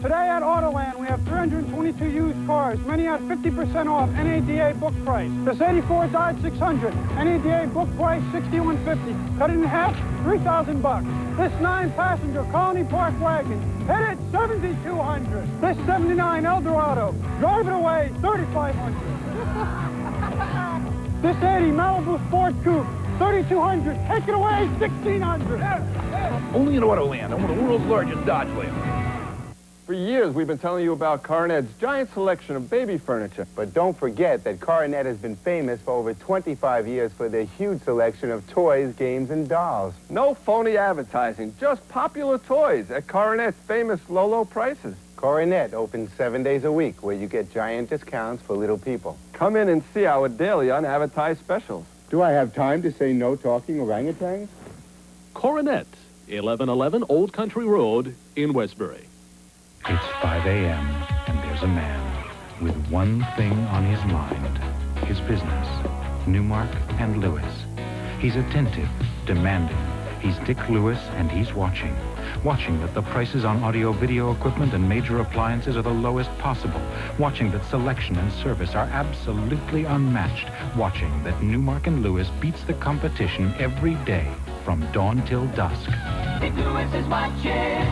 Today at Autoland, we have 322 used cars, many at 50% off NADA book price. This 84 Dodge 600, NADA book price $6,150. Cut it in half, $3,000. This 9-passenger Colony Park wagon, hit it $7,200. This 79 Eldorado, drive it away $3,500. This 80 Malibu Sport Coupe, $3,200. Take it away $1,600. Only in Autoland, I'm one of the world's largest Dodge dealers. For years, we've been telling you about Carnet's giant selection of baby furniture. But don't forget that Carnet has been famous for over 25 years for their huge selection of toys, games, and dolls. No phony advertising, just popular toys at Carnet's famous low prices. Coronet opens 7 days a week, where you get giant discounts for little people. Come in and see our daily unadvertised specials. Do I have time to say no talking orangutans? Coronet, 1111 Old Country Road in Westbury. It's 5 a.m. and there's a man with one thing on his mind, his business, Newmark and Lewis. He's attentive, demanding. He's Dick Lewis and he's watching that the prices on audio-video equipment and major appliances are the lowest possible, watching that selection and service are absolutely unmatched, watching that Newmark and Lewis beats the competition every day from dawn till dusk. Dick Lewis is watching.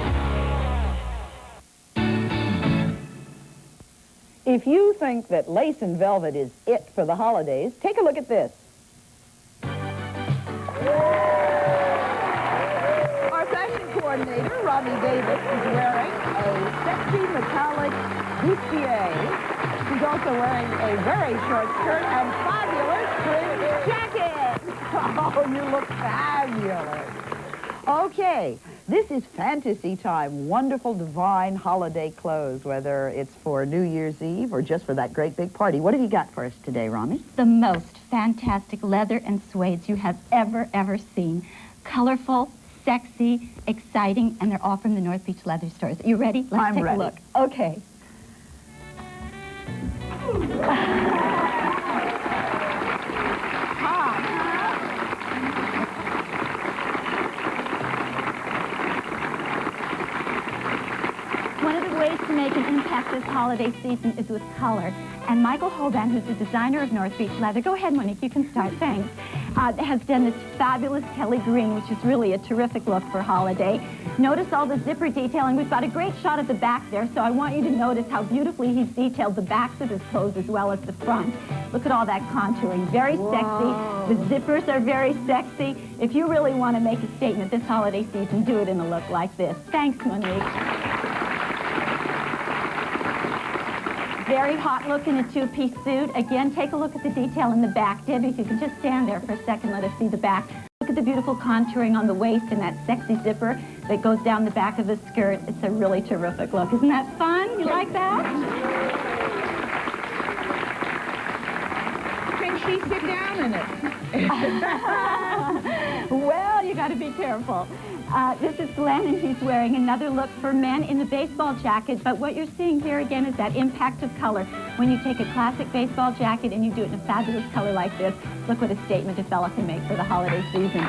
If you think that lace and velvet is it for the holidays, take a look at this. Our fashion coordinator, Robbie Davis, is wearing a sexy metallic bustier. She's also wearing a very short skirt and fabulous fringe jacket. Oh, you look fabulous. Okay, this is fantasy time. Wonderful, divine holiday clothes, whether it's for New Year's Eve or just for that great big party. What have you got for us today, Rami? The most fantastic leather and suedes you have ever seen. Colorful, sexy, exciting, and they're all from the North Beach leather stores. You ready? Let's take a look. Okay. One of the ways to make an impact this holiday season is with color. And Michael Hoban, who's the designer of North Beach Leather, go ahead, Monique, you can start, thanks, has done this fabulous Kelly green, which is really a terrific look for holiday. Notice all the zipper detailing. We've got a great shot of the back there, so I want you to notice how beautifully he's detailed the backs of his clothes as well as the front. Look at all that contouring. Very sexy. The zippers are very sexy. If you really want to make a statement this holiday season, do it in a look like this. Thanks, Monique. Very hot look in a two-piece suit. Again, take a look at the detail in the back. Debbie, if you can just stand there for a second, let us see the back. Look at the beautiful contouring on the waist and that sexy zipper that goes down the back of the skirt. It's a really terrific look. Isn't that fun? You like that? Can she sit down in it? Well, you got to be careful. This is Glenn, and he's wearing another look for men in the baseball jacket, but what you're seeing here again is that impact of color. When you take a classic baseball jacket and you do it in a fabulous color like this, look what a statement a fella can make for the holiday season.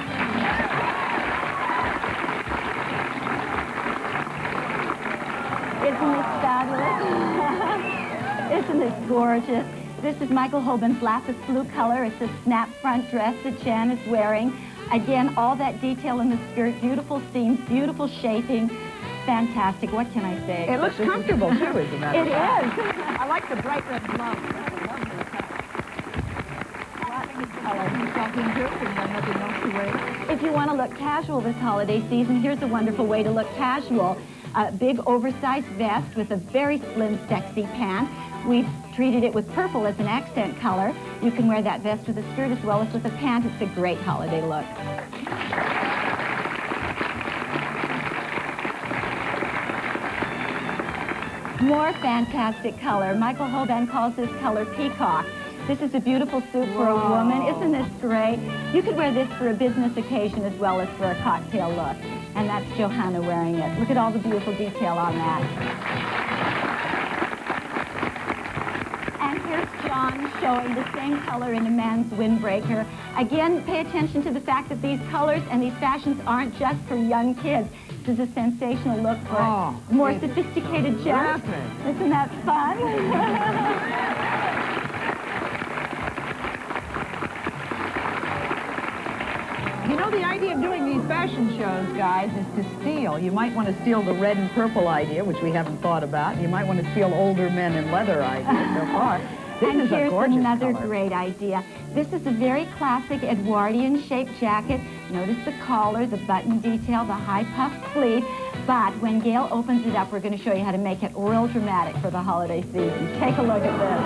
Isn't this fabulous? Isn't this gorgeous? This is Michael Hoban's lapis blue color. It's a snap front dress that Jan is wearing. Again, all that detail in the skirt, beautiful seams, beautiful shaping, fantastic. What can I say? It looks comfortable, too, as a matter of fact. It is. I like the bright red glove. If you want to look casual this holiday season, here's a wonderful way to look casual. A big oversized vest with a very slim, sexy pant. We've treated it with purple as an accent color. You can wear that vest with a skirt as well as with a pant. It's a great holiday look. More fantastic color. Michael Hoban calls this color peacock. This is a beautiful suit for a woman. Isn't this great? You could wear this for a business occasion as well as for a cocktail look. And that's Johanna wearing it. Look at all the beautiful detail on that. And here's John showing the same color in a man's windbreaker. Again, pay attention to the fact that these colors and these fashions aren't just for young kids. is a sensational look for more sophisticated gents. Isn't that fun? You know, the idea of doing these fashion shows, guys, is to steal. You might want to steal the red and purple idea, which we haven't thought about. You might want to steal older men in leather idea so far. And here's another great idea. This is a very classic Edwardian-shaped jacket. Notice the collar, the button detail, the high puff sleeve. But when Gail opens it up, we're going to show you how to make it real dramatic for the holiday season. Take a look at this.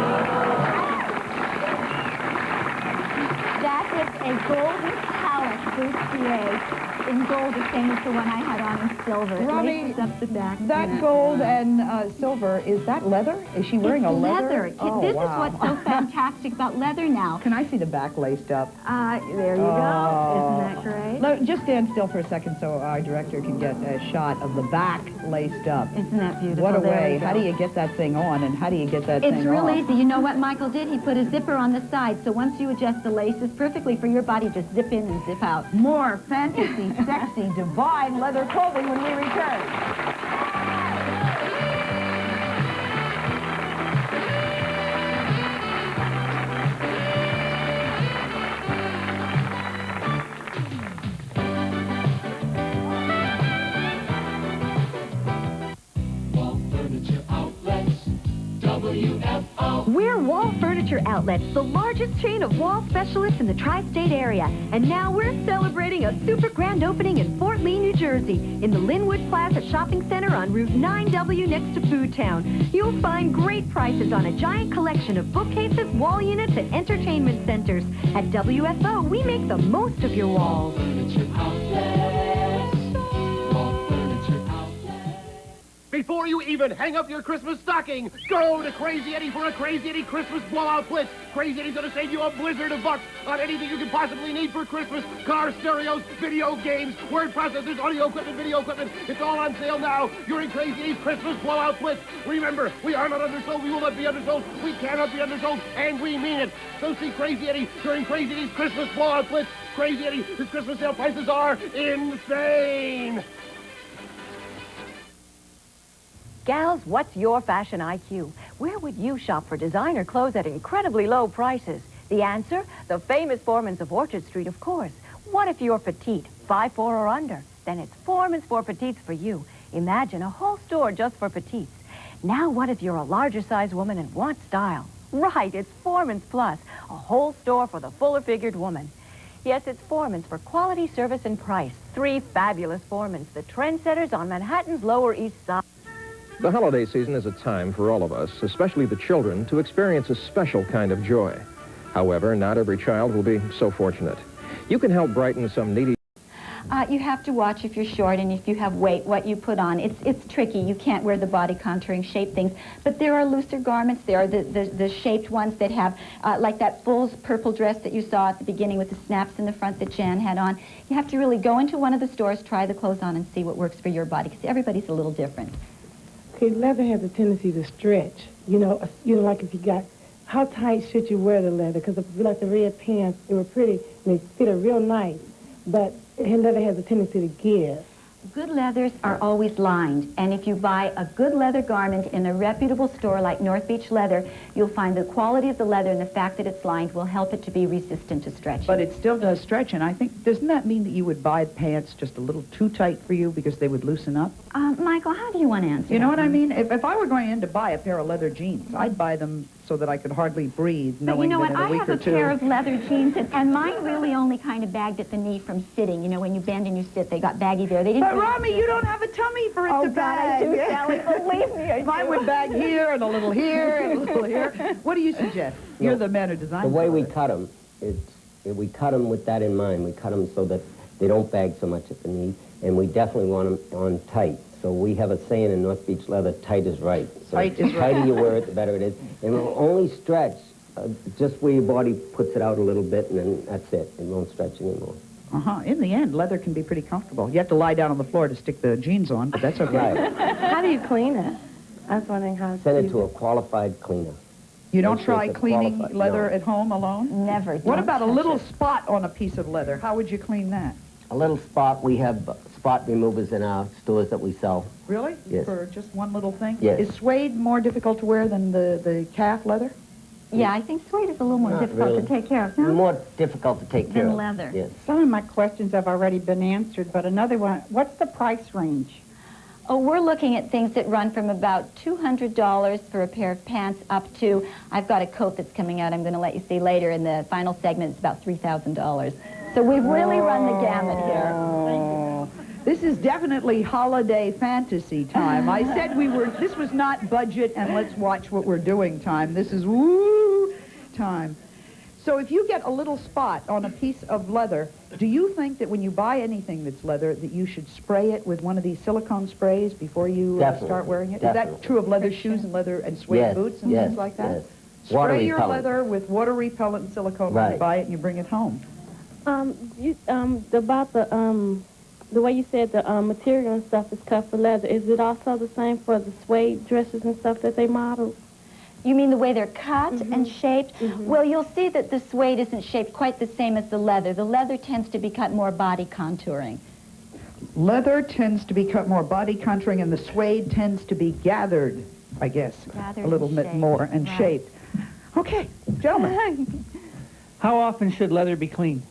That is a gold metallic bustier in gold, the same as the one I had on in silver. Robbie, it laces up the back. That gold and silver, is that leather? Is she wearing a leather? Oh, this is what's so fantastic about leather now. Can I see the back laced up? There you go. Isn't that great? Just stand still for a second so our director can get a shot of the back laced up. Isn't that beautiful? What a way. How do you get that thing on, and how do you get that thing on? It's real easy. You know what Michael did? He put a zipper on the side, so once you adjust the laces perfectly for your body, just zip in and zip out. More fantasy, sexy, divine leather clothing when we return. We're Wall Furniture Outlets, the largest chain of wall specialists in the tri-state area. And now we're celebrating a super grand opening in Fort Lee, New Jersey, in the Linwood Plaza Shopping Center on Route 9W next to Food Town. You'll find great prices on a giant collection of bookcases, wall units, and entertainment centers. At WFO, we make the most of your walls. Before you even hang up your Christmas stocking, go to Crazy Eddie for a Crazy Eddie Christmas blowout blitz. Crazy Eddie's going to save you a blizzard of bucks on anything you can possibly need for Christmas. Cars, stereos, video games, word processors, audio equipment, video equipment. It's all on sale now. You're in Crazy Eddie's Christmas blowout blitz. Remember, we are not undersold. We will not be undersold. We cannot be undersold, and we mean it. So see Crazy Eddie during Crazy Eddie's Christmas blowout blitz. Crazy Eddie, his Christmas sale prices are insane. Gals, what's your fashion IQ? Where would you shop for designer clothes at incredibly low prices? The answer? The famous Foreman's of Orchard Street, of course. What if you're petite, 5'4" or under? Then it's Foreman's for Petites for you. Imagine a whole store just for petites. Now what if you're a larger size woman and want style? Right, it's Foreman's Plus, a whole store for the fuller-figured woman. Yes, it's Foreman's for quality, service, and price. 3 fabulous Foreman's, the trendsetters on Manhattan's Lower East Side. The holiday season is a time for all of us, especially the children, to experience a special kind of joy. However, not every child will be so fortunate. You can help brighten some needy... You have to watch if you're short and if you have weight, what you put on. It's tricky. You can't wear the body contouring shape things. But there are looser garments. There are the shaped ones that have, like that full purple dress that you saw at the beginning with the snaps in the front that Jan had on. You have to really go into one of the stores, try the clothes on, and see what works for your body, because everybody's a little different. Okay, leather has a tendency to stretch. You know, like if you got, how tight should you wear the leather? Because if you like the red pants, they were pretty, and they fit real nice. But leather has a tendency to give. Good leathers are always lined, and if you buy a good leather garment in a reputable store like North Beach Leather, you'll find the quality of the leather and the fact that it's lined will help it to be resistant to stretching. But it still does stretch, and I think, doesn't that mean that you would buy pants just a little too tight for you because they would loosen up? Michael, how do you want to answer You know that what I mean? If I were going in to buy a pair of leather jeans, I'd buy them so that I could hardly breathe, knowing that in a week or two... I have a pair of leather jeans, and mine really only kind of bagged at the knee from sitting. You know, when you bend and you sit, they got baggy there. They didn't. But, Romy, you don't have a tummy for it to bag. Oh, God, I do, Sally. Believe me, I do. Mine would bag here and a little here and a little here. What do you suggest? You're the man who designed the way we cut them, we cut them with that in mind. We cut them so that they don't bag so much at the knee, and we definitely want them on tight. So we have a saying in North Beach Leather, tight is right. So tight is the tighter you wear it, the better it is. And it will only stretch just where your body puts it out a little bit, and then that's it. It won't stretch anymore. In the end, leather can be pretty comfortable. You have to lie down on the floor to stick the jeans on, but that's okay. Right. How do you clean it? I was wondering how... Send it to a qualified cleaner. You don't try cleaning leather at home alone? Never. What about a little spot on a piece of leather? How would you clean that? A little spot, we have spot removers in our stores that we sell. Really? Yes. For just one little thing? Yes. Is suede more difficult to wear than the calf leather? Yeah, I think suede is a little more Not difficult really. to take care of. No? More difficult to take care Than of. leather. Yes. Some of my questions have already been answered, but another one, what's the price range? Oh, we're looking at things that run from about $200 for a pair of pants up to, I've got a coat that's coming out I'm going to let you see later in the final segment, it's about $3,000. So we've really run the gamut here. This is definitely holiday fantasy time. I said this was not budget and let's watch what we're doing time. This is woo time. So if you get a little spot on a piece of leather, do you think that when you buy anything that's leather that you should spray it with one of these silicone sprays before you start wearing it? Definitely. Is that true of leather shoes and leather and suede boots and things like that? Yes. Water Spray your repellent. leather with water repellent silicone when you buy it and you bring it home. About the way you said the material and stuff is cut for leather, is it also the same for the suede dresses and stuff that they model? You mean the way they're cut and shaped? Well, you'll see that the suede isn't shaped quite the same as the leather. The leather tends to be cut more body contouring. Leather tends to be cut more body contouring, and the suede tends to be gathered, I guess, Gathered a little and bit shaped, more and right. shaped. Okay, gentlemen. How often should leather be cleaned?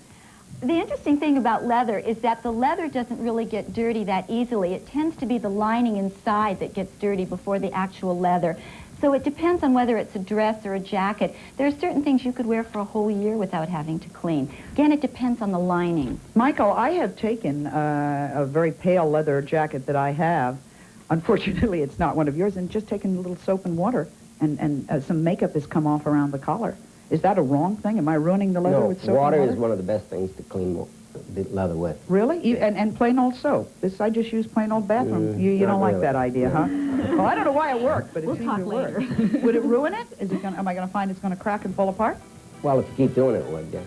The interesting thing about leather is that the leather doesn't really get dirty that easily. It tends to be the lining inside that gets dirty before the actual leather. So it depends on whether it's a dress or a jacket. There are certain things you could wear for a whole year without having to clean. Again, it depends on the lining. Michael, I have taken a very pale leather jacket that I have. Unfortunately, it's not one of yours, and just taken a little soap and water, and some makeup has come off around the collar. Is that a wrong thing? Am I ruining the leather with soap water and water? is one of the best things to clean the leather with. Really? And plain old soap? I just use plain old bathroom. You don't like that idea, huh? Well, I don't know why it worked, but it seems to work. Would it ruin it? Am I going to find it's going to crack and fall apart? Well, if you keep doing it, it would, yeah.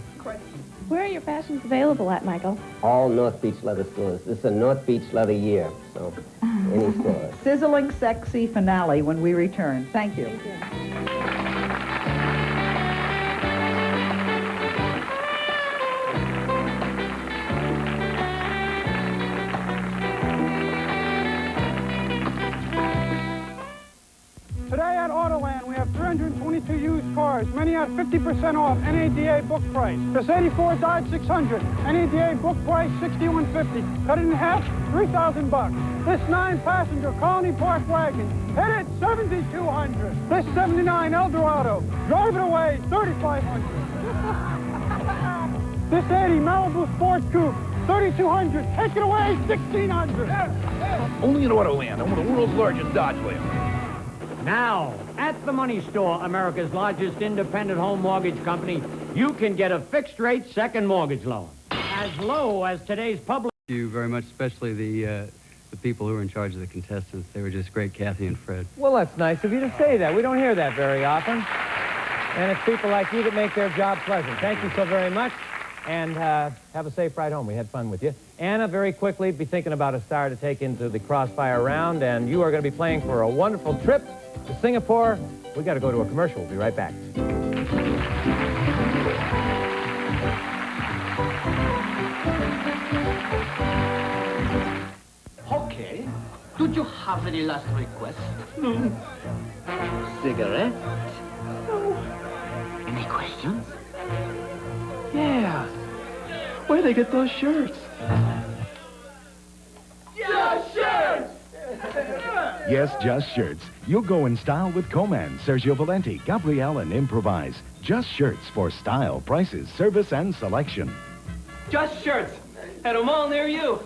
Where are your fashions available at, Michael? All North Beach leather stores. This is a North Beach leather year, so any store. Sizzling sexy finale when we return. Thank you. Thank you. Today at Autoland, we have 322 used cars, many at 50% off NADA book price. This 84 Dodge 600, NADA book price $6,150. Cut it in half, $3,000 bucks. This 9-passenger Colony Park wagon, hit it $7,200. This 79 Eldorado, drive it away $3,500. This 80 Malibu Sport Coupe, $3,200. Take it away $1,600. Only in Autoland, I'm one of the world's largest Dodge dealers. Now, at the Money Store, America's largest independent home mortgage company, you can get a fixed-rate second mortgage loan as low as today's public. Thank you very much, especially the people who were in charge of the contestants. They were just great, Kathy and Fred. Well, that's nice of you to say that. We don't hear that very often. And it's people like you that make their job pleasant. Thank you so very much. And have a safe ride home. We had fun with you. Anna, very quickly, be thinking about a star to take into the Crossfire round. And you are going to be playing for a wonderful trip to Singapore. We got to go to a commercial. We'll be right back. Okay. Do you have any last request? No. Cigarette? No. Any questions? Yeah. Where'd they get those shirts? Just shirts! Yes, Just Shirts. You'll go in style with Coman, Sergio Valenti, Gabrielle, and Improvise. Just Shirts for style, prices, service, and selection. Just shirts. At a mall near you.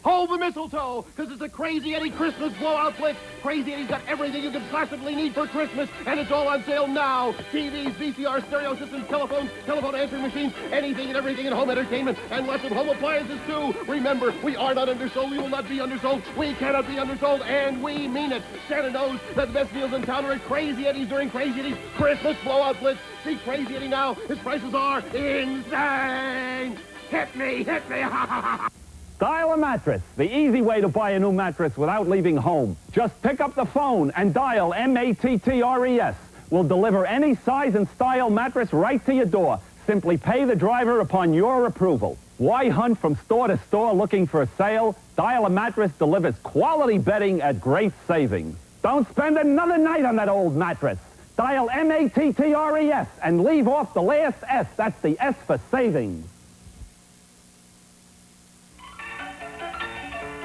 Hold the mistletoe, because it's a Crazy Eddie Christmas blowout blitz. Crazy Eddie's got everything you could possibly need for Christmas, and it's all on sale now. TVs, VCR, stereo systems, telephones, telephone answering machines, anything and everything in home entertainment, and lots of home appliances, too. Remember, we are not undersold. We will not be undersold. We cannot be undersold, and we mean it. Santa knows that the best deals in town are at Crazy Eddie's during Crazy Eddie's Christmas blowout blitz. See Crazy Eddie now. His prices are insane. Hit me, hit me. Dial a Mattress, the easy way to buy a new mattress without leaving home. Just pick up the phone and dial M-A-T-T-R-E-S. We'll deliver any size and style mattress right to your door. Simply pay the driver upon your approval. Why hunt from store to store looking for a sale? Dial a Mattress delivers quality bedding at great savings. Don't spend another night on that old mattress. Dial M-A-T-T-R-E-S and leave off the last S. That's the S for savings.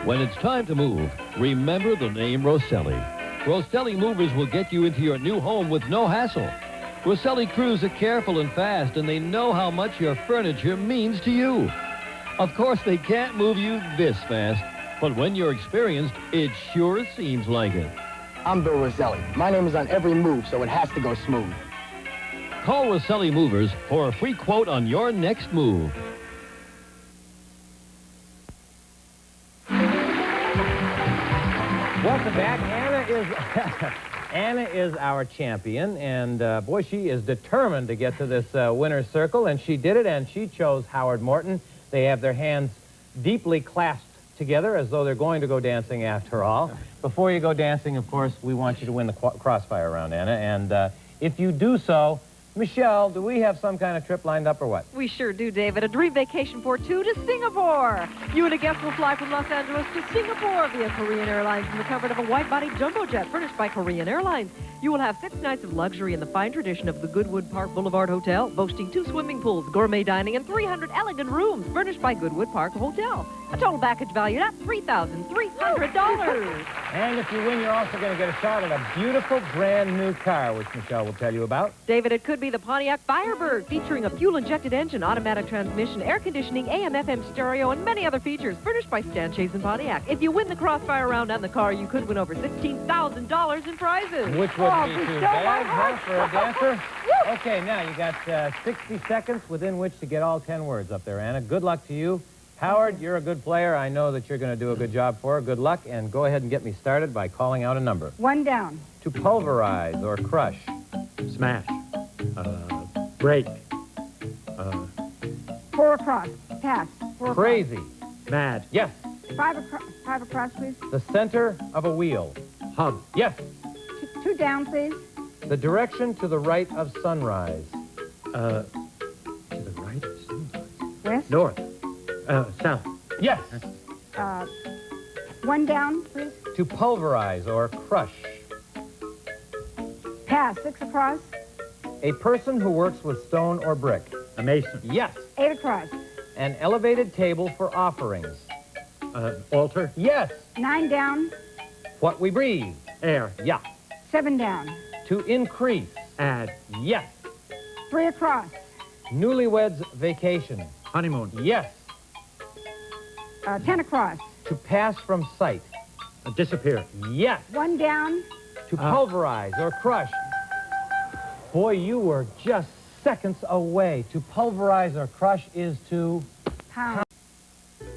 When it's time to move, remember the name Rosselli. Rosselli Movers will get you into your new home with no hassle. Rosselli crews are careful and fast, and they know how much your furniture means to you. Of course, they can't move you this fast, but when you're experienced, it sure seems like it. I'm Bill Rosselli. My name is on every move, so it has to go smooth. Call Rosselli Movers for a free quote on your next move. Welcome back. Anna is our champion, and boy, she is determined to get to this winner's circle, and she did it, and she chose Howard Morton. They have their hands deeply clasped together as though they're going to go dancing after all. Before you go dancing, of course, we want you to win the crossfire round, Anna, and if you do so, Michelle, do we have some kind of trip lined up or what? We sure do, David. A dream vacation for two to Singapore. You and a guest will fly from Los Angeles to Singapore via Korean Airlines in the comfort of a wide-body jumbo jet furnished by Korean Airlines. You will have 6 nights of luxury in the fine tradition of the Goodwood Park Boulevard Hotel, boasting 2 swimming pools, gourmet dining, and 300 elegant rooms furnished by Goodwood Park Hotel. A total package valued at $3,300. And if you win, you're also going to get a shot at a beautiful brand new car, which Michelle will tell you about. David, it could be the Pontiac Firebird, featuring a fuel-injected engine, automatic transmission, air conditioning, AM/FM stereo, and many other features, furnished by Stan Chase and Pontiac. If you win the crossfire round and the car, you could win over $16,000 in prizes. Which wouldn't be too bad, huh, for a dancer? Okay, now you got 60 seconds within which to get all 10 words up there, Anna. Good luck to you. Howard, you're a good player. I know that you're going to do a good job for her. Good luck, and go ahead and get me started by calling out a number. 1 down. To pulverize or crush. Smash. Break. 4 across. Pass. 4 across. Crazy. Mad. Yes. 5 across, please. The center of a wheel. Hub. Yes. 2 down, please. The direction to the right of sunrise. To the right of sunrise. West. North. South. Yes. 1 down, please. To pulverize or crush. Pass. 6 across. A person who works with stone or brick. A mason. Yes. 8 across. An elevated table for offerings. Altar. Yes. 9 down. What we breathe. Air. Yeah. 7 down. To increase. Add. Yes. 3 across. Newlyweds vacation. Honeymoon. Yes. 10 across. To pass from sight. Disappear. Yes. 1 down. To pulverize or crush. Boy, you were just seconds away. To pulverize or crush is to pound.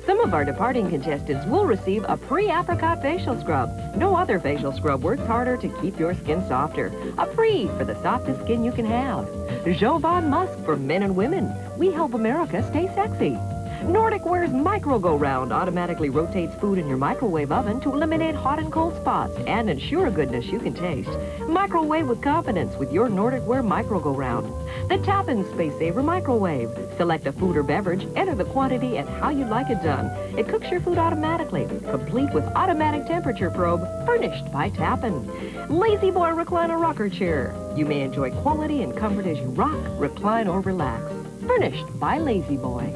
Some of our departing contestants will receive a pre-apricot facial scrub. No other facial scrub works harder to keep your skin softer. A pre for the softest skin you can have. Jovan Musk for men and women. We help America stay sexy. Nordic Ware's Micro Go Round automatically rotates food in your microwave oven to eliminate hot and cold spots and ensure goodness you can taste. Microwave with confidence with your Nordic Ware Micro Go Round. The Tappan Space Saver Microwave. Select a food or beverage, enter the quantity and how you'd like it done. It cooks your food automatically, complete with automatic temperature probe, furnished by Tappan. Lazy Boy Recliner Rocker Chair. You may enjoy quality and comfort as you rock, recline, or relax. Furnished by Lazy Boy.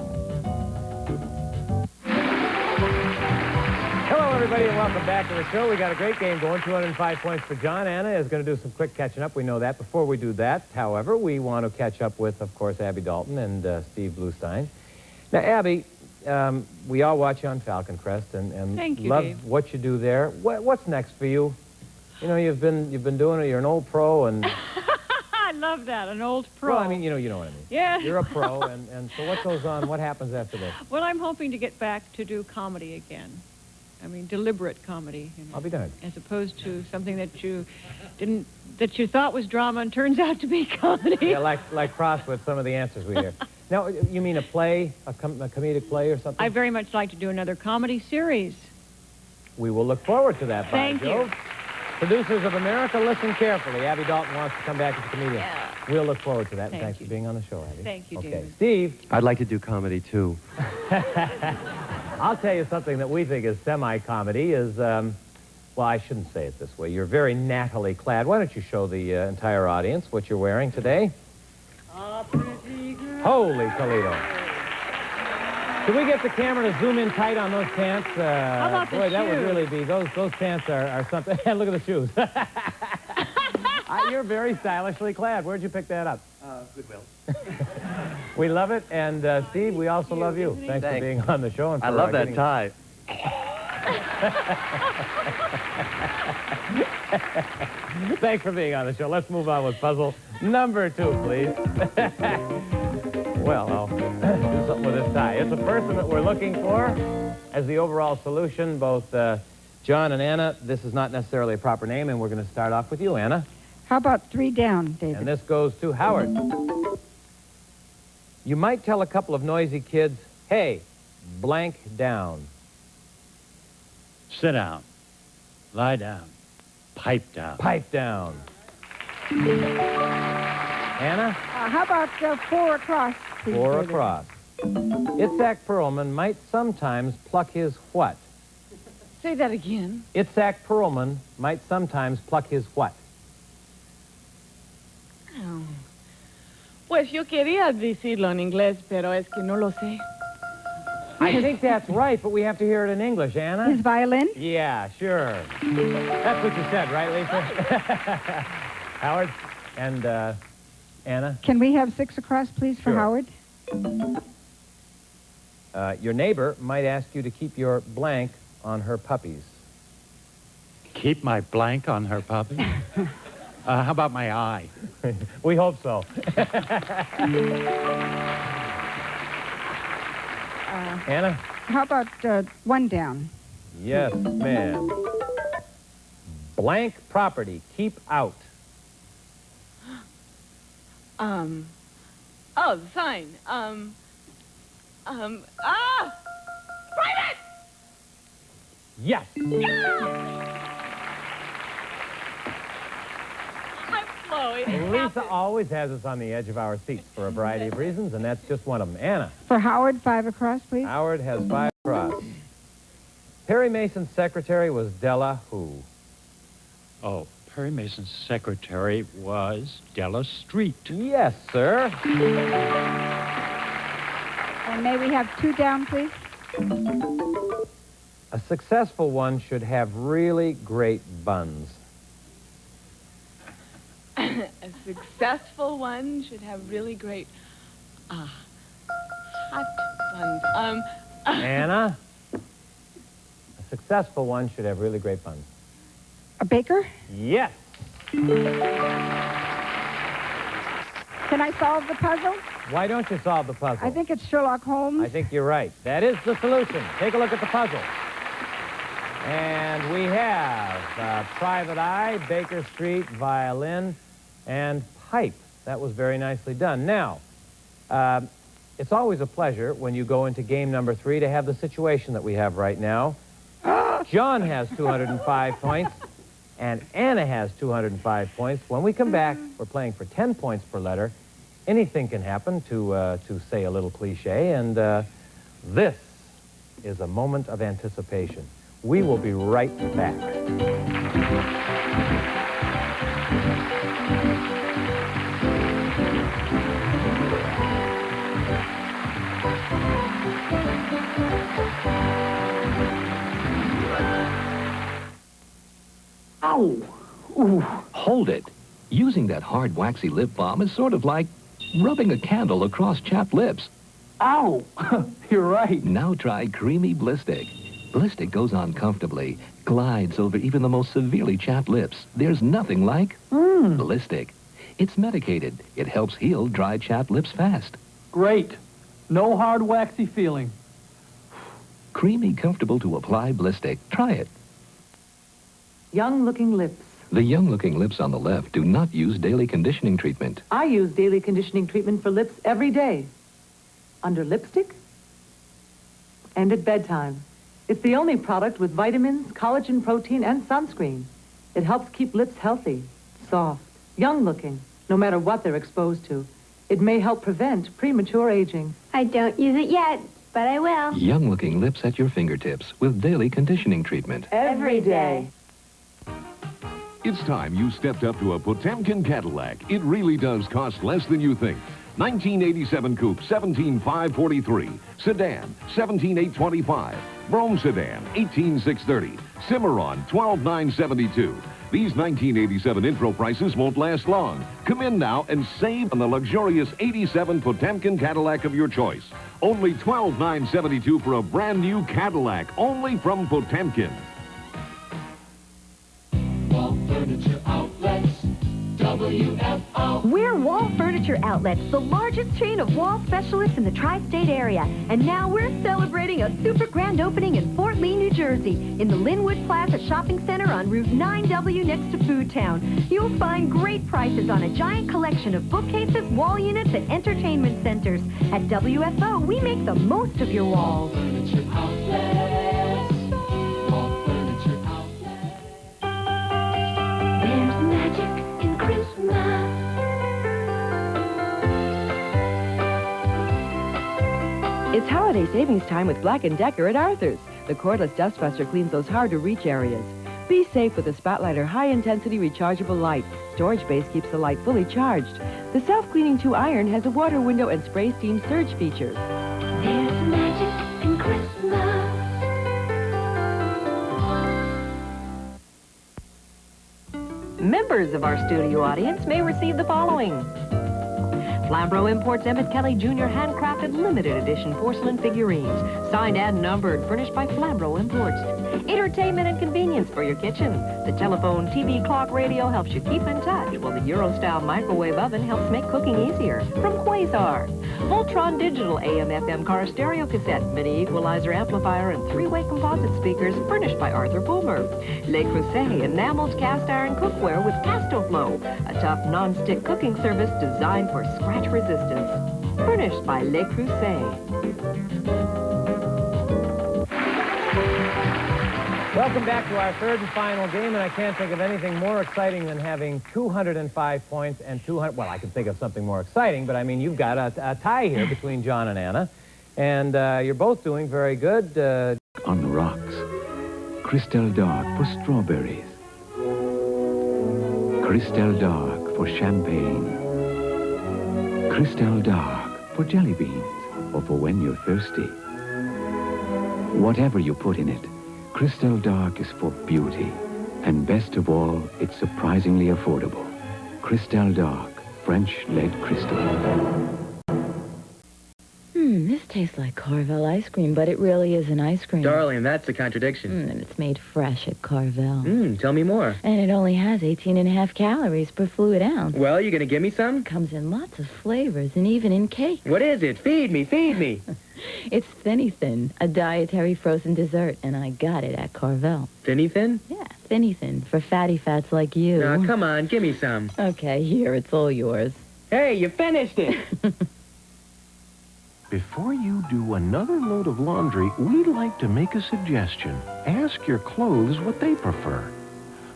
Hello, everybody, and welcome back to the show. We got a great game going, 205 points for John. Anna is going to do some quick catching up. We know that. Before we do that, however, we want to catch up with, of course, Abby Dalton and Steve Bluestein. Now, Abby, we all watch you on Falcon Crest and Thank you, love Dave. what you do there. What's next for you? You know, you've been doing it. You're an old pro, and I love that, an old pro. well, I mean, you know what I mean. Yeah. You're a pro, and so what goes on? What happens after this? Well, I'm hoping to get back to do comedy again. I mean, deliberate comedy. You know, I'll be darned. As opposed to something that you thought was drama and turns out to be comedy. Yeah, like Frost with some of the answers we hear. Now, you mean a play, a comedic play or something? I very much like to do another comedy series. We will look forward to that, by Thank Jove. you. Producers of America, listen carefully. Abby Dalton wants to come back as a comedian. Yeah. We'll look forward to that. Thank Thanks you. for being on the show, Abby. Thank you, Okay, David. Steve. I'd like to do comedy, too. I'll tell you something that we think is semi-comedy is, well, I shouldn't say it this way. You're very nattily clad. Why don't you show the entire audience what you're wearing today? Holy Toledo. Can we get the camera to zoom in tight on those pants? How about the boy, that would shoes? really be, those pants are something. Look at the shoes. You're very stylishly clad. Where'd you pick that up? Goodwill. We love it, and Steve, we also love you. Thanks for being on the show. And for, I love that getting... tie. Thanks for being on the show. Let's move on with puzzle number 2, please. Well, I'll do something with this tie. It's a person that we're looking for as the overall solution. Both John and Anna, this is not necessarily a proper name, and we're going to start off with you, Anna. How about 3 down, David? And this goes to Howard. You might tell a couple of noisy kids, hey, blank down. Sit down. Lie down. Pipe down. Pipe down. Anna? How about 4 across, please, 4 David? across. Itzhak Perlman might sometimes pluck his what? Say that again. Itzhak Perlman might sometimes pluck his what? Oh. Pues yo quería decirlo en inglés, pero es que no lo sé. I think that's right, but we have to hear it in English, Anna. His violin? Yeah, sure. That's what you said, right, Lisa? Howard and Anna? Can we have 6 across, please, for Sure. Howard? Your neighbor might ask you to keep your blank on her puppies. Keep my blank on her puppy? How about my eye? We hope so. Anna? How about 1 down? Yes, ma'am. Blank property, keep out. Oh, the sign. Private! Yes. I'm flowing. Lisa always has us on the edge of our seats for a variety of reasons, and that's just one of them. Anna? For Howard, 5 across, please. Howard has 5 across. Perry Mason's secretary was Della who? Oh, Perry Mason's secretary was Della Street. Yes, sir. And may we have 2 down, please? A successful one should have really great buns. A successful one should have really great, hot buns. Anna? A successful one should have really great buns. A baker? Yes. Can I solve the puzzle? Why don't you solve the puzzle? I think it's Sherlock Holmes. I think you're right. That is the solution. Take a look at the puzzle. And we have Private Eye, Baker Street, violin, and pipe. That was very nicely done. Now, it's always a pleasure when you go into game number 3 to have the situation that we have right now. John has 205 points, and Anna has 205 points. When we come back, we're playing for 10 points per letter. Anything can happen, to say a little cliche, and this is a moment of anticipation. We will be right back. Ow! Ooh. Hold it. Using that hard, waxy lip balm is sort of like rubbing a candle across chapped lips. Ow! You're right. Now try creamy Blistic. Blistic goes on comfortably, glides over even the most severely chapped lips. There's nothing like Blistic. It's medicated. It helps heal dry, chapped lips fast. Great. No hard, waxy feeling. Creamy, comfortable to apply Blistic. Try it. Young-looking lips. The young-looking lips on the left do not use daily conditioning treatment. I use daily conditioning treatment for lips every day. Under lipstick and at bedtime. It's the only product with vitamins, collagen protein, and sunscreen. It helps keep lips healthy, soft, young-looking, no matter what they're exposed to. It may help prevent premature aging. I don't use it yet, but I will. Young-looking lips at your fingertips with daily conditioning treatment. Every day. It's time you stepped up to a Potemkin Cadillac. It really does cost less than you think. 1987 Coupe, $17,543. Sedan, $17,825. Brougham Sedan, $18,630. Cimarron, $12,972. These 1987 intro prices won't last long. Come in now and save on the luxurious 87 Potemkin Cadillac of your choice. Only $12,972 for a brand new Cadillac, only from Potemkin. Wall Furniture Outlets, WFO. We're Wall Furniture Outlets, the largest chain of wall specialists in the tri-state area. And now we're celebrating a super grand opening in Fort Lee, New Jersey, in the Linwood Plaza Shopping Center on Route 9W next to Food Town. You'll find great prices on a giant collection of bookcases, wall units, and entertainment centers. At WFO, we make the most of your walls. Furniture Outlets. Wall Furniture Outlets. There's magic in Christmas. It's holiday savings time with Black & Decker at Arthur's. The cordless dustbuster cleans those hard-to-reach areas. Be safe with the Spotlighter high-intensity rechargeable light. Storage base keeps the light fully charged. The self-cleaning 2-iron has a water window and spray steam surge feature. There's magic in Christmas. Members of our studio audience may receive the following. Flamborough imports Emmett Kelly Jr. handcrafted limited edition porcelain figurines, signed and numbered, furnished by Flamborough Imports. Entertainment and convenience for your kitchen. The telephone, TV, clock, radio helps you keep in touch, while the Euro-style microwave oven helps make cooking easier. From Quasar. Voltron Digital AM/FM car stereo cassette, mini equalizer amplifier, and 3-way composite speakers, furnished by Arthur Fulmer. Le Creuset enameled cast iron cookware with Castoflow, a tough non-stick cooking service designed for scratch resistance. Furnished by Le Creuset. Welcome back to our third and final game, and I can't think of anything more exciting than having 205 points and 200... Well, I can think of something more exciting, but I mean, you've got a tie here between John and Anna, and you're both doing very good. On the rocks, Crystal Dark for strawberries, Crystal Dark for champagne, Crystal Dark for jelly beans, or for when you're thirsty. Whatever you put in it, Crystal Dark is for beauty. And best of all, it's surprisingly affordable. Crystal Dark, French lead crystal. This tastes like Carvel ice cream, but it really isn't ice cream. Darling, that's a contradiction. And it's made fresh at Carvel. Tell me more. And it only has 18.5 calories per fluid ounce. Well, you gonna give me some? Comes in lots of flavors and even in cake. What is it? Feed me, feed me. It's Thinny Thin, a dietary frozen dessert, and I got it at Carvel. Thinny Thin? Yeah, Thinny Thin, for fatty fats like you. Now, come on, give me some. Okay, here, it's all yours. Hey, you finished it! Before you do another load of laundry, we'd like to make a suggestion. Ask your clothes what they prefer.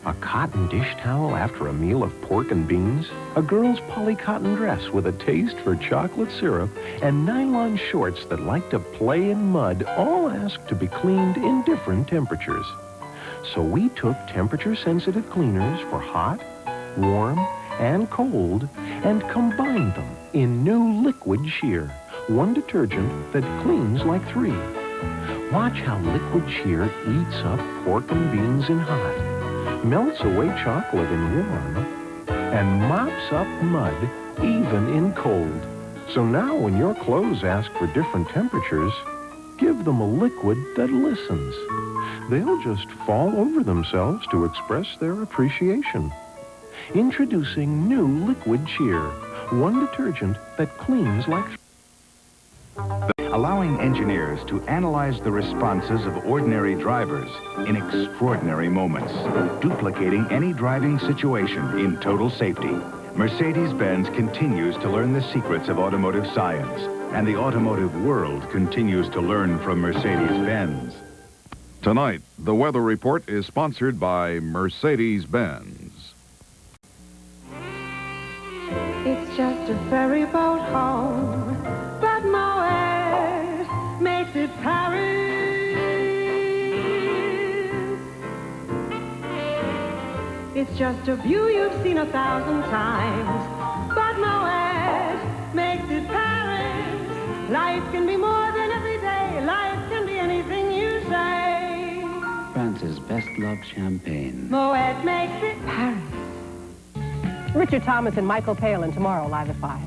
A cotton dish towel after a meal of pork and beans, a girl's polycotton dress with a taste for chocolate syrup, and nylon shorts that like to play in mud all ask to be cleaned in different temperatures. So we took temperature-sensitive cleaners for hot, warm, and cold, and combined them in new liquid sheer. One detergent that cleans like 3. Watch how liquid sheer eats up pork and beans in hot, melts away chocolate in warm, and mops up mud even in cold. So now when your clothes ask for different temperatures, give them a liquid that listens. They'll just fall over themselves to express their appreciation. Introducing new liquid sheer, one detergent that cleans like... Allowing engineers to analyze the responses of ordinary drivers in extraordinary moments, duplicating any driving situation in total safety. Mercedes-Benz continues to learn the secrets of automotive science, and the automotive world continues to learn from Mercedes-Benz. Tonight, the weather report is sponsored by Mercedes-Benz. It's just a ferry boat home, but Moet makes it Paris. It's just a view you've seen 1,000 times, but Moet makes it Paris. Life can be more than every day. Life can be anything you say. France's best-loved champagne. Moet makes it Paris. Richard Thomas and Michael Palin tomorrow, live at 5.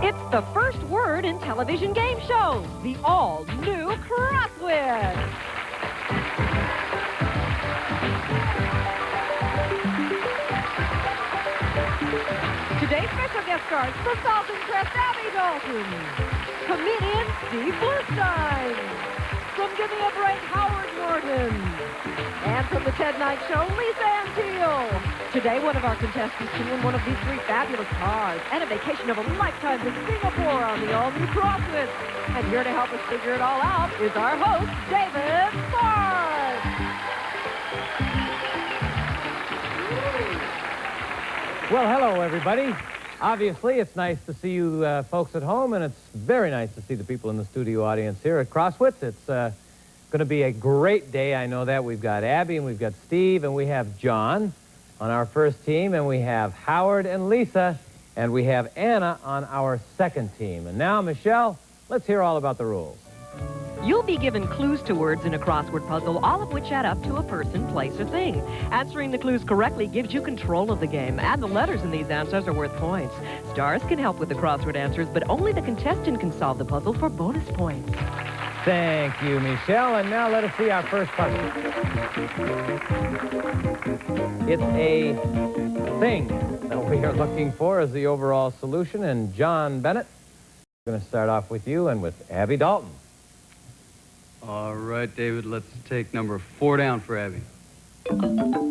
It's the first word in television game shows, the all-new Crossword. Today's special guest stars from Salt and Crest, Abby Dalton. Comedian Steve Bluestein. From Give Me a Break, Howard Norton. And from the Ted Knight Show, Lisa Antiel. Today, one of our contestants can win one of these 3 fabulous cars and a vacation of a lifetime to Singapore on the all-new Crossword. And here to help us figure it all out is our host, David Ford. Well, hello, everybody. Obviously, it's nice to see you folks at home, and it's very nice to see the people in the studio audience here at Crosswits. It's going to be a great day, I know that. We've got Abby, and we've got Steve, and we have John on our first team, and we have Howard and Lisa, and we have Anna on our second team. And now, Michelle, let's hear all about the rules. You'll be given clues to words in a crossword puzzle, all of which add up to a person, place, or thing. Answering the clues correctly gives you control of the game, and the letters in these answers are worth points. Stars can help with the crossword answers, but only the contestant can solve the puzzle for bonus points. Thank you, Michelle. And now let us see our first puzzle. It's a thing that we are looking for as the overall solution. And John Bennett, we're going to start off with you and with Abby Dalton. All right, David, let's take number 4 down for Abby.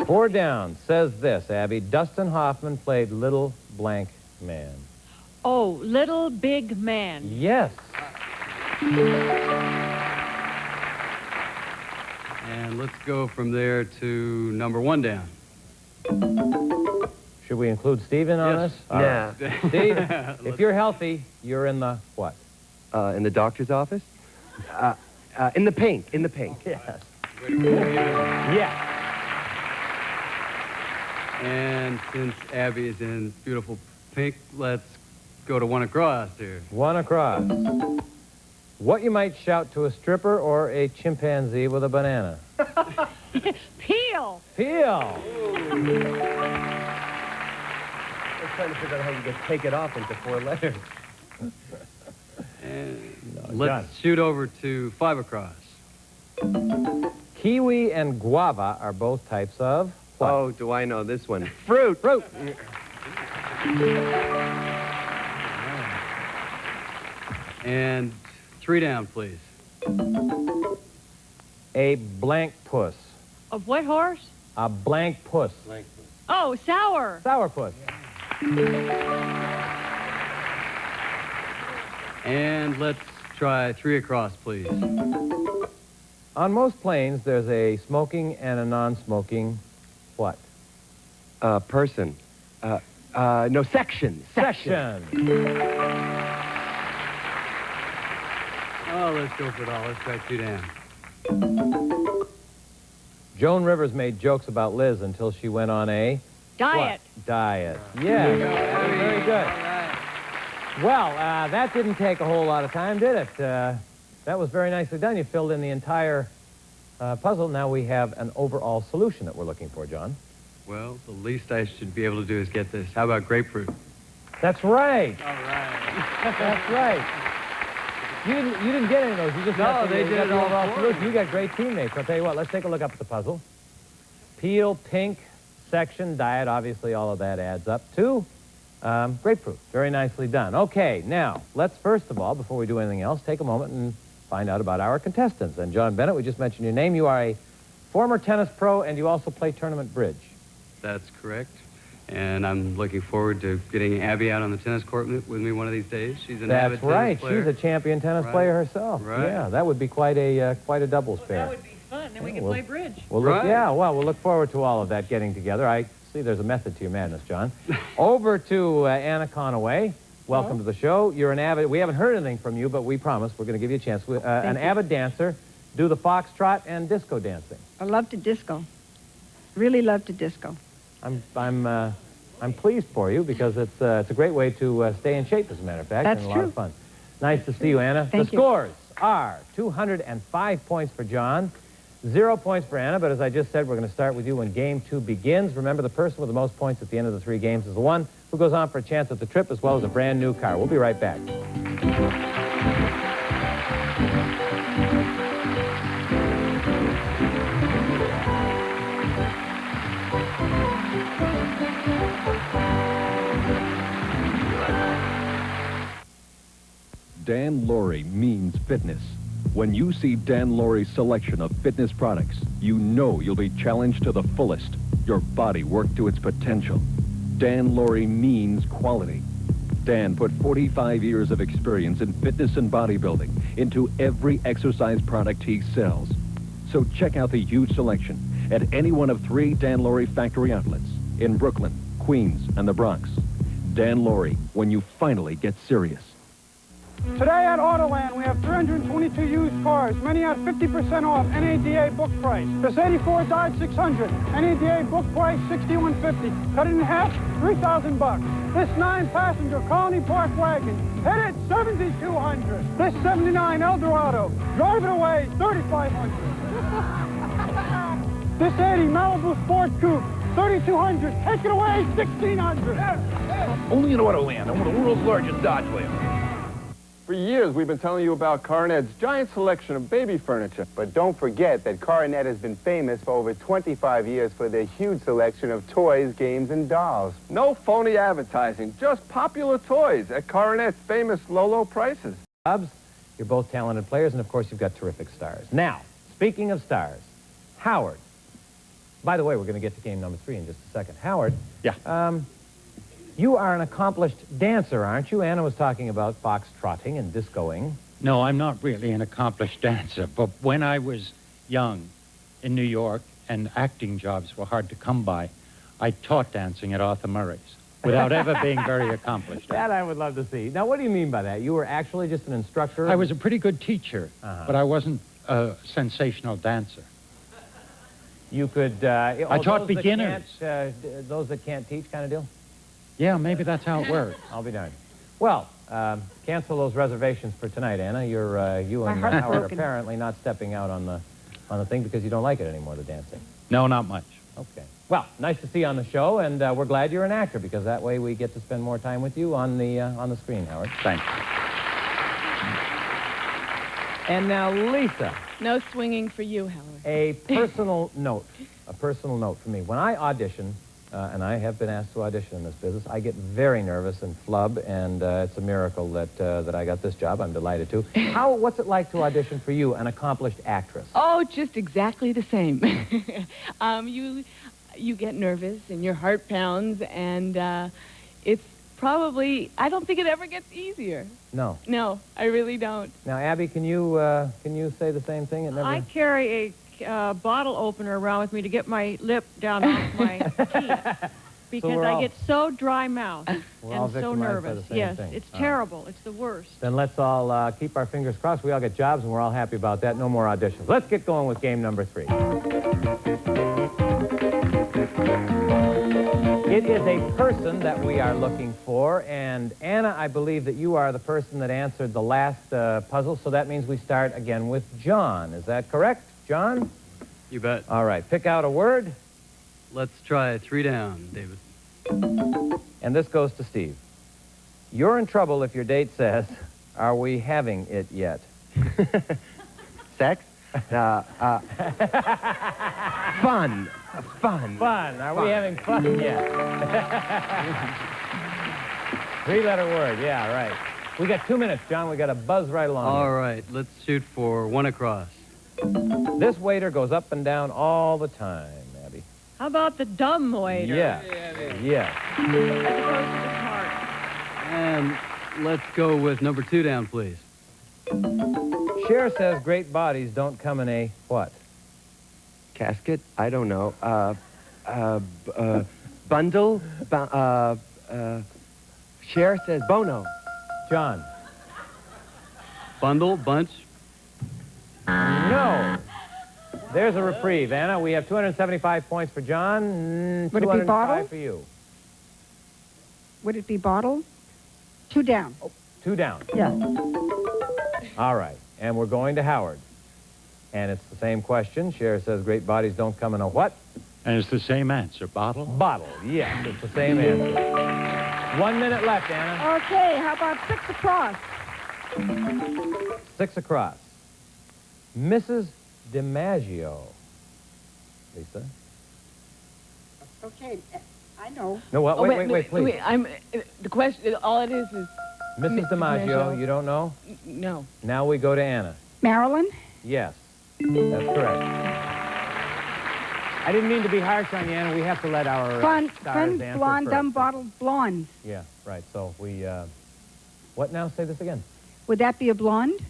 4 down says this, Abby. Dustin Hoffman played Little Blank Man. Oh, Little Big Man. Yes. And let's go from there to number 1 down. Should we include Steven on this? Yeah. Steve, if you're healthy, you're in the what? In the doctor's office? In the pink. In the pink. Yes. Yeah. And since Abby is in beautiful pink, let's go to 1 across here. 1 across. What you might shout to a stripper or a chimpanzee with a banana? Peel. Peel. I was trying to figure out how you could take it off into 4 letters. And let's shoot over to 5 across. Kiwi and guava are both types of what? Oh, do I know this one? Fruit. Fruit. And 3 down, please. A blank puss. Of what horse? A blank puss. Blank puss. Oh, sour. Sour puss. And let's try 3 across, please. On most planes, there's a smoking and a non-smoking what? Person. No, section. Section. Oh, let's go for it all. Let's try 2 down. Joan Rivers made jokes about Liz until she went on a... Diet. What? Diet. Yeah. Very good. Well, that didn't take a whole lot of time, did it? That was very nicely done. You filled in the entire puzzle. Now we have an overall solution that we're looking for, John. Well, the least I should be able to do is get this. How about grapefruit? That's right. All right. That's right. You didn't get any of those. You just got they did it the all overall for solution. me. You got great teammates. I'll tell you what. Let's take a look up at the puzzle. Peel, pink, section, diet. Obviously, all of that adds up to grapefruit. Very nicely done. Okay, now, let's first of all, before we do anything else, take a moment and find out about our contestants. And John Bennett, we just mentioned your name. You are a former tennis pro, and you also play tournament bridge. That's correct. And I'm looking forward to getting Abby out on the tennis court with me one of these days. She's an avid tennis player. She's a champion tennis player herself. Right. Yeah, that would be quite a doubles pair. That would be fun. Then we could play bridge. We'll look forward to all of that getting together. I see there's a method to your madness, John. Over to Anna Conaway. Welcome to the show. You're an avid, we haven't heard anything from you, but we promise we're going to give you a chance. An avid dancer, do the foxtrot and disco dancing. I love to disco. Really love to disco. I'm pleased for you because it's a great way to stay in shape, as a matter of fact. That's and a true. lot of fun. Nice to see you, Anna. Thank the you. scores are 205 points for John, 0 points for Anna, but as I just said, we're going to start with you when game 2 begins. Remember, the person with the most points at the end of the 3 games is the one who goes on for a chance at the trip as well as a brand new car. We'll be right back. Dan Laurie means fitness. When you see Dan Laurie's selection of fitness products, you know you'll be challenged to the fullest. Your body worked to its potential. Dan Laurie means quality. Dan put 45 years of experience in fitness and bodybuilding into every exercise product he sells. So check out the huge selection at any one of 3 Dan Laurie factory outlets in Brooklyn, Queens, and the Bronx. Dan Laurie, when you finally get serious. Today at Autoland, we have 322 used cars, many at 50% off NADA book price. This 84 Dodge 600, NADA book price $6,150. Cut it in half, $3,000. This 9-passenger Colony Park wagon, hit it $7,200. This 79 Eldorado, drive it away, $3,500. This 80 Malibu Sport Coupe, $3,200. Take it away, $1,600. Only in Autoland, one of the world's largest Dodge dealers. For years, we've been telling you about Carnet's giant selection of baby furniture. But don't forget that Carnet has been famous for over 25 years for their huge selection of toys, games, and dolls. No phony advertising, just popular toys at Carnet's famous low prices. Bubs, you're both talented players, and of course, you've got terrific stars. Now, speaking of stars, Howard. By the way, we're going to get to game number 3 in just a second. Howard. Yeah. You are an accomplished dancer, aren't you? Anna was talking about foxtrotting and discoing. No, I'm not really an accomplished dancer, but when I was young in New York and acting jobs were hard to come by, I taught dancing at Arthur Murray's without ever being very accomplished. That I would love to see. Now, what do you mean by that? You were actually just an instructor? I was a pretty good teacher, but I wasn't a sensational dancer. You could... I taught beginners. Those that can't teach kind of deal? Yeah, maybe that's how it works. I'll be darned. Well, cancel those reservations for tonight, Anna. You and Howard are apparently not stepping out on the thing because you don't like it anymore, the dancing. No, not much. Okay. Well, nice to see you on the show, and we're glad you're an actor because that way we get to spend more time with you on the screen, Howard. Thanks. And now, Lisa. No swinging for you, Howard. A personal note for me. When I audition, and I have been asked to audition in this business, I get very nervous and flub, and it's a miracle that I got this job. I'm delighted to. What's it like to audition for you, an accomplished actress? Oh, just exactly the same. You get nervous and your heart pounds, and it's probably, I don't think it ever gets easier. No. No, I really don't. Now, Abby, can you say the same thing? I carry a bottle opener around with me to get my lip down off my teeth because I get so dry mouth and so nervous. Yes, it's terrible. It's the worst. Then let's all keep our fingers crossed. We all get jobs, and we're all happy about that. No more auditions. Let's get going with game number 3. It is a person that we are looking for, and Anna, I believe that you are the person that answered the last puzzle, so that means we start again with John. Is that correct? John? You bet. All right, pick out a word. Let's try 3 down, David. And this goes to Steve. You're in trouble if your date says, "Are we having it yet?" Sex? Fun. Fun. Fun. Are we having fun yet? 3-letter word. Yeah, right. We got 2 minutes, John. We got to buzz right along. All right, let's shoot for 1 across. This waiter goes up and down all the time, Abby. How about the dumb waiter? Yeah. Yeah. As opposed to the smart. And let's go with number 2 down, please. Cher says great bodies don't come in a what? Casket? I don't know. Bundle? Cher says Bono. John. Bundle, bunch. No. There's a reprieve, Anna. We have 275 points for John. Would it be bottle? 205 for you. Would it be bottle? 2 down. Oh, 2 down. Yeah. All right. And we're going to Howard. And it's the same question. Cher says great bodies don't come in a what? And it's the same answer. Bottle? Bottle. Yes, it's the same answer. 1 minute left, Anna. Okay, how about 6 across? 6 across. Mrs. DiMaggio. Lisa? Okay, I know. No, what? Wait, please. The question, all it is Mrs. DiMaggio, you don't know? No. Now we go to Anna. Marilyn? Yes, that's correct. I didn't mean to be harsh on you, Anna. We have to let our stars answer blonde, first. dumb, bottle, blondes. Yeah, right. So we, what now? Say this again. Would that be a blonde?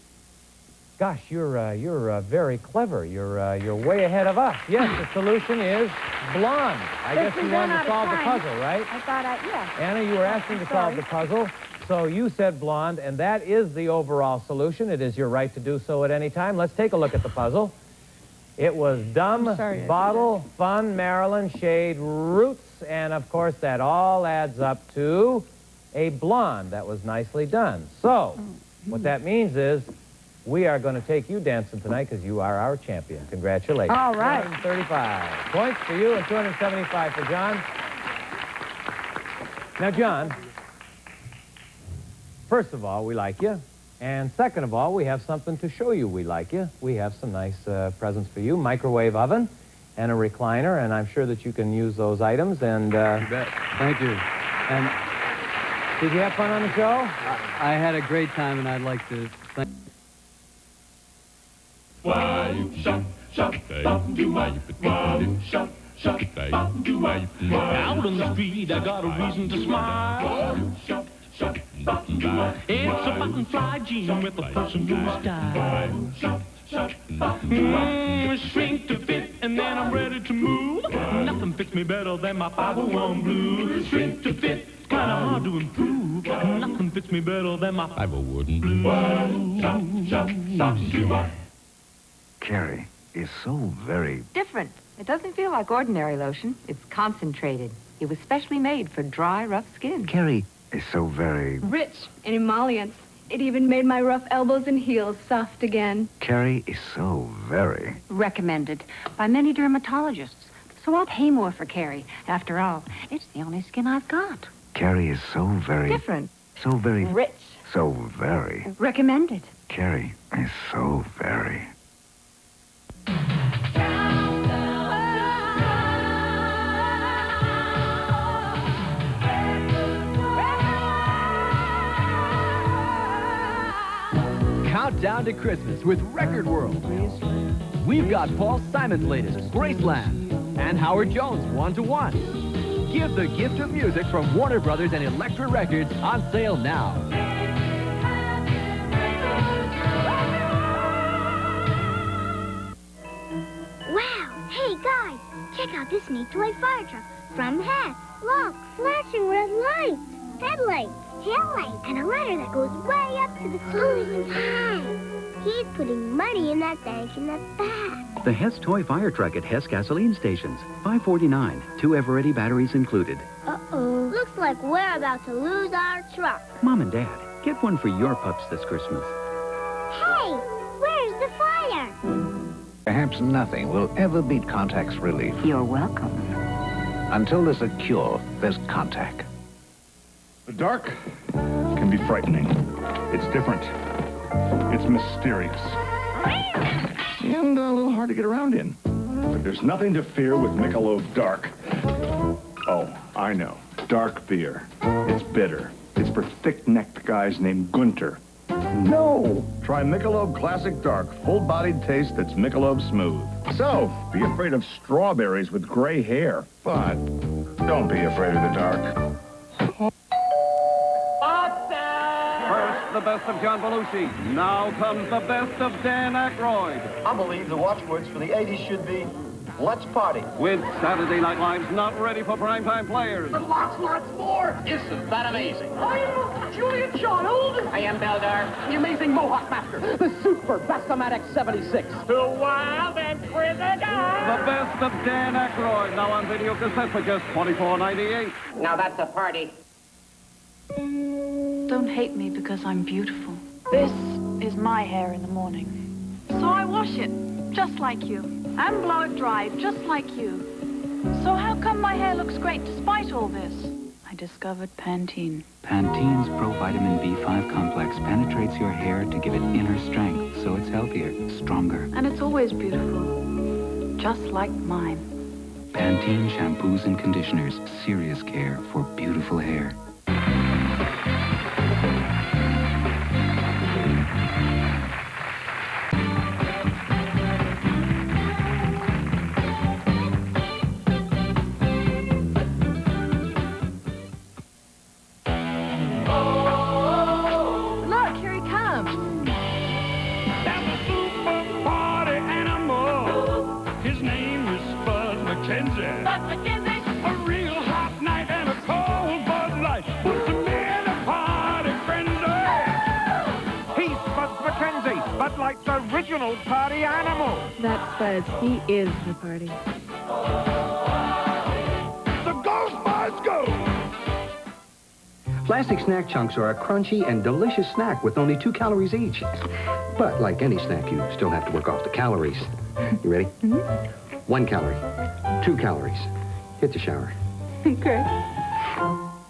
Gosh, you're very clever. You're way ahead of us. Yes, the solution is blonde. I guess you wanted to solve the puzzle, right? I thought yeah. Anna, you were asking to solve the puzzle, so you said blonde, and that is the overall solution. It is your right to do so at any time. Let's take a look at the puzzle. It was dumb, bottle, fun, Marilyn, shade, roots, and of course that all adds up to a blonde. That was nicely done. So, what that means is we are going to take you dancing tonight because you are our champion. Congratulations. All right. 235 points for you and 275 for John. Now, John, first of all, we like you. And second of all, we have something to show you we like you. We have some nice presents for you. Microwave oven and a recliner, and I'm sure that you can use those items. And You bet. Thank you. And did you have fun on the show? I had a great time, and I'd like to thank... Why you shop, shop, do why you shop, shop, do why you out on the street, I got a reason to smile. Shop, shop, it's a button fly jean with a person who's style. Shop, shop, shrink to fit, and then I'm ready to move. Nothing fits me better than my 501 blues. Shrink to fit, kinda hard to improve. Nothing fits me better than my 501 blues. Shop, shop, shop, shop. Carrie is so very... Different. It doesn't feel like ordinary lotion. It's concentrated. It was specially made for dry, rough skin. Carrie is so very... Rich in emollients. It even made my rough elbows and heels soft again. Carrie is so very... Recommended by many dermatologists. So I'll pay more for Carrie. After all, it's the only skin I've got. Carrie is so very... Different. So very... Rich. So very... Recommended. Carrie is so very... Countdown to Christmas with Record World. We've got Paul Simon's latest, Graceland, and Howard Jones, 1-to-1. Give the gift of music from Warner Brothers and Elektra Records on sale now. Wow! Hey, guys, check out this neat toy fire truck from Hess. Look, flashing red lights, headlights, taillights, and a ladder that goes way up to the sky. He's putting money in that bank in the back. The Hess toy fire truck at Hess gasoline stations. $5.49. 2 Eveready batteries included. Uh-oh. Looks like we're about to lose our truck. Mom and Dad, get one for your pups this Christmas. Hey, where's the fire? Perhaps nothing will ever beat Contact's relief. You're welcome. Until there's a cure, there's Contact. The dark can be frightening. It's different. It's mysterious. And a little hard to get around in. But there's nothing to fear with Michelob Dark. Oh, I know. Dark beer. It's bitter. It's for thick-necked guys named Gunter. No. Try Michelob Classic Dark, full-bodied taste that's Michelob Smooth. So, be afraid of strawberries with gray hair, but don't be afraid of the dark. First, the best of John Belushi. Now comes the best of Dan Aykroyd. I believe the watchwords for the 80s should be, let's party. With Saturday Night Live's not ready for primetime players. But lots more. Isn't that amazing? I am Julian Charnold. I am Beldar, the amazing Mohawk Master, the super Bastomatic 76. Too wild and crazy. The best of Dan Aykroyd, now on video cassette for just $24.98. Now that's a party. Don't hate me because I'm beautiful. This is my hair in the morning. So I wash it, just like you. And blow it dry, just like you. So how come my hair looks great despite all this? I discovered Pantene. Pantene's Pro-Vitamin B5 complex penetrates your hair to give it inner strength, so it's healthier, stronger. And it's always beautiful, just like mine. Pantene shampoos and conditioners, serious care for beautiful hair. Original party animal. That's Buzz. He is the party. The Ghost Buzz go! Plastic snack chunks are a crunchy and delicious snack with only 2 calories each. But like any snack, you still have to work off the calories. You ready? 1 calorie, 2 calories. Hit the shower. Okay.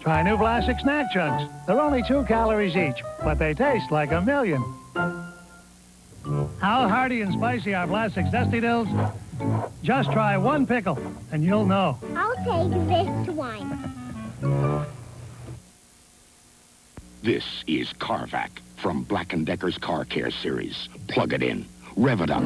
Try new plastic snack chunks. They're only 2 calories each, but they taste like a million. How hearty and spicy are plastic Zesty Dills? Just try 1 pickle, and you'll know. I'll take this one. This is Carvac from Black & Decker's Car Care Series. Plug it in, rev it up,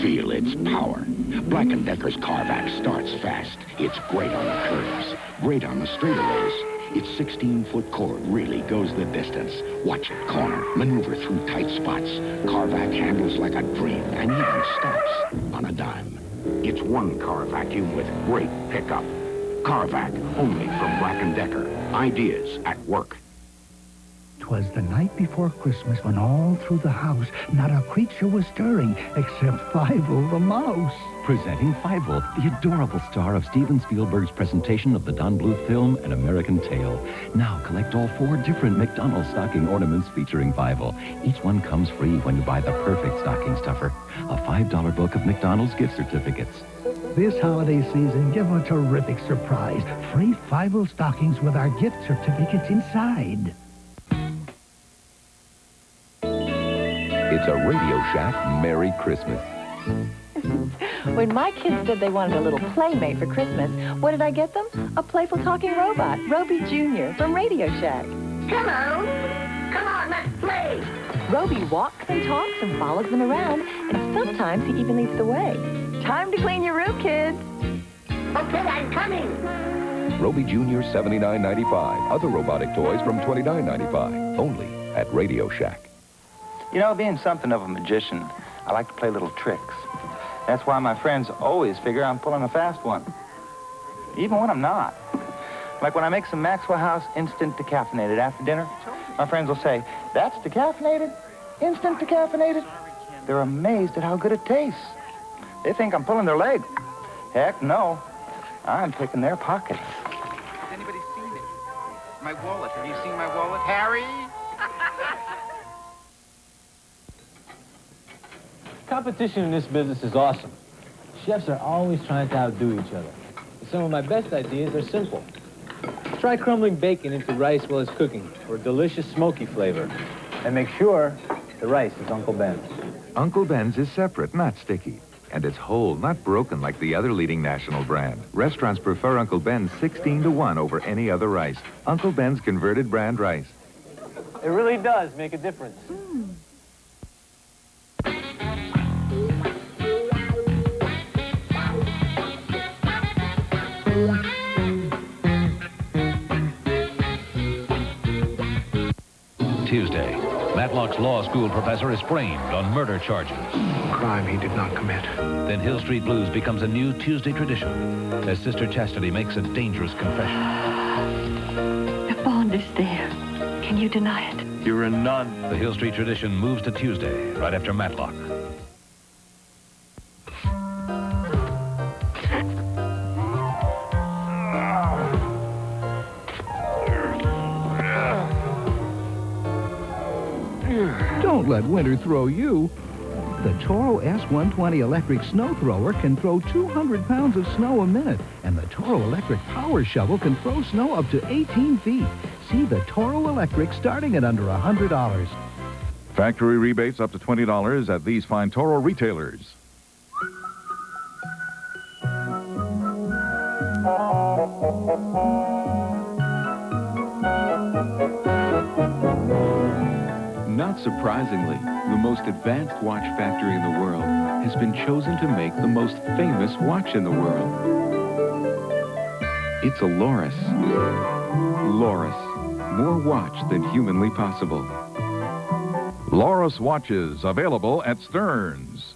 feel its power. Black & Decker's Carvac starts fast. It's great on the curves, great on the straightaways. Its 16-foot cord really goes the distance. Watch it corner, maneuver through tight spots. Carvac handles like a dream and even stops on a dime. It's one car vacuum with great pickup. Carvac, only from Black & Decker. Ideas at work. 'Twas the night before Christmas when all through the house not a creature was stirring except Fievel the mouse. Presenting Fievel, the adorable star of Steven Spielberg's presentation of the Don Bluth film An American Tale. Now collect all 4 different McDonald's stocking ornaments featuring Fievel. Each one comes free when you buy the perfect stocking stuffer. A $5 book of McDonald's gift certificates. This holiday season, give a terrific surprise. Free Fievel stockings with our gift certificates inside. It's a Radio Shack Merry Christmas. When my kids said they wanted a little playmate for Christmas, what did I get them? A playful talking robot, Roby Jr. from Radio Shack. Come on, let's play. Roby walks and talks and follows them around, and sometimes he even leads the way. Time to clean your room, kids. Okay, I'm coming. Roby Jr. $79.95. Other robotic toys from $29.95. Only at Radio Shack. You know, being something of a magician, I like to play little tricks. That's why my friends always figure I'm pulling a fast one. Even when I'm not. Like when I make some Maxwell House instant decaffeinated after dinner, my friends will say, "That's decaffeinated? Instant decaffeinated?" They're amazed at how good it tastes. They think I'm pulling their leg. Heck no. I'm picking their pockets. Has anybody seen it? My wallet. Have you seen my wallet? Harry? Competition in this business is awesome. Chefs are always trying to outdo each other. Some of my best ideas are simple. Try crumbling bacon into rice while it's cooking for a delicious smoky flavor. And make sure the rice is Uncle Ben's. Uncle Ben's is separate, not sticky. And it's whole, not broken like the other leading national brand. Restaurants prefer Uncle Ben's 16-to-1 over any other rice. Uncle Ben's converted brand rice. It really does make a difference. Tuesday, Matlock's law school professor is framed on murder charges. Crime he did not commit. Then Hill Street Blues becomes a new Tuesday tradition as Sister Chastity makes a dangerous confession. The bond is there. Can you deny it? You're a nun. The Hill Street tradition moves to Tuesday, right after Matlock. Don't let winter throw you. The Toro S120 electric snow thrower can throw 200 pounds of snow a minute, and the Toro electric power shovel can throw snow up to 18 feet. See the Toro electric starting at under $100. Factory rebates up to $20 at these fine Toro retailers. Not surprisingly, the most advanced watch factory in the world has been chosen to make the most famous watch in the world. It's a Loris. Loris. More watch than humanly possible. Loris watches available at Stearns.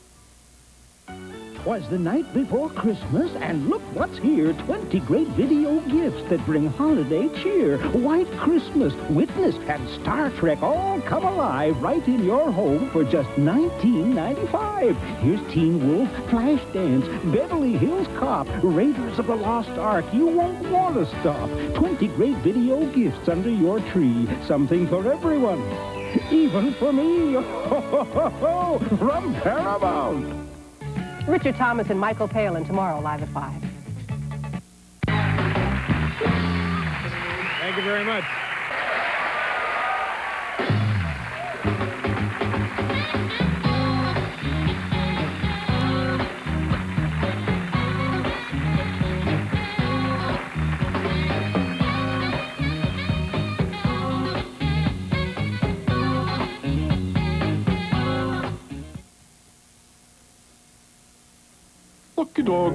'Twas the night before Christmas, and look what's here. 20 great video gifts that bring holiday cheer. White Christmas, Witness, and Star Trek all come alive right in your home for just $19.95. Here's Teen Wolf, Flashdance, Beverly Hills Cop, Raiders of the Lost Ark. You won't want to stop. 20 great video gifts under your tree. Something for everyone. Even for me. From Paramount. Richard Thomas and Michael Palin tomorrow, live at 5. Thank you very much.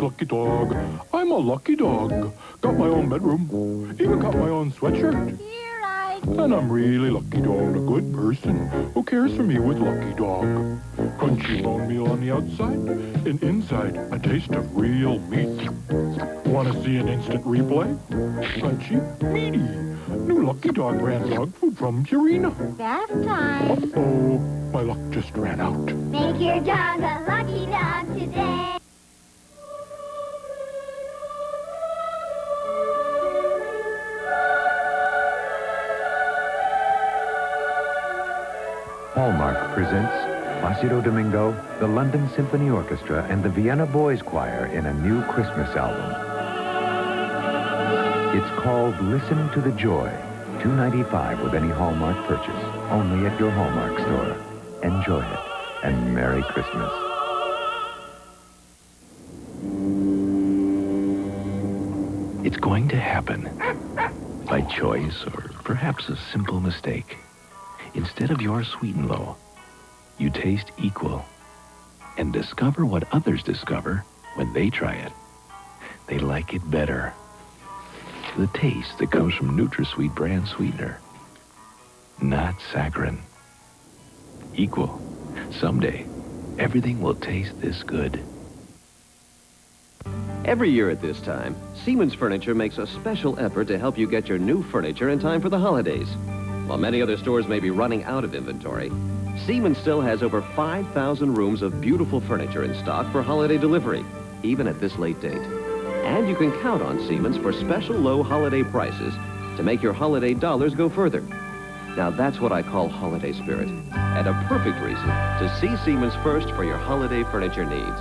Lucky dog, I'm a lucky dog. Got my own bedroom, even got my own sweatshirt. And I'm really lucky dog, a good person who cares for me with lucky dog. Crunchy bone meal on the outside, and inside a taste of real meat. Want to see an instant replay? Crunchy, meaty. New Lucky Dog brand dog food from Purina. Bath time. Uh-oh, my luck just ran out. Make your dog a lucky dog today. Hallmark presents Placido Domingo, the London Symphony Orchestra, and the Vienna Boys Choir in a new Christmas album. It's called Listen to the Joy, $2.95 with any Hallmark purchase, only at your Hallmark store. Enjoy it, and Merry Christmas. It's going to happen. By choice, or perhaps a simple mistake. Instead of your sweet and low, you taste equal and discover what others discover when they try it. They like it better. The taste that comes from NutraSweet brand sweetener. Not saccharin. Equal. Someday, everything will taste this good. Every year at this time, Siemens Furniture makes a special effort to help you get your new furniture in time for the holidays. While many other stores may be running out of inventory, Siemens still has over 5,000 rooms of beautiful furniture in stock for holiday delivery, even at this late date. And you can count on Siemens for special low holiday prices to make your holiday dollars go further. Now that's what I call holiday spirit, and a perfect reason to see Siemens first for your holiday furniture needs.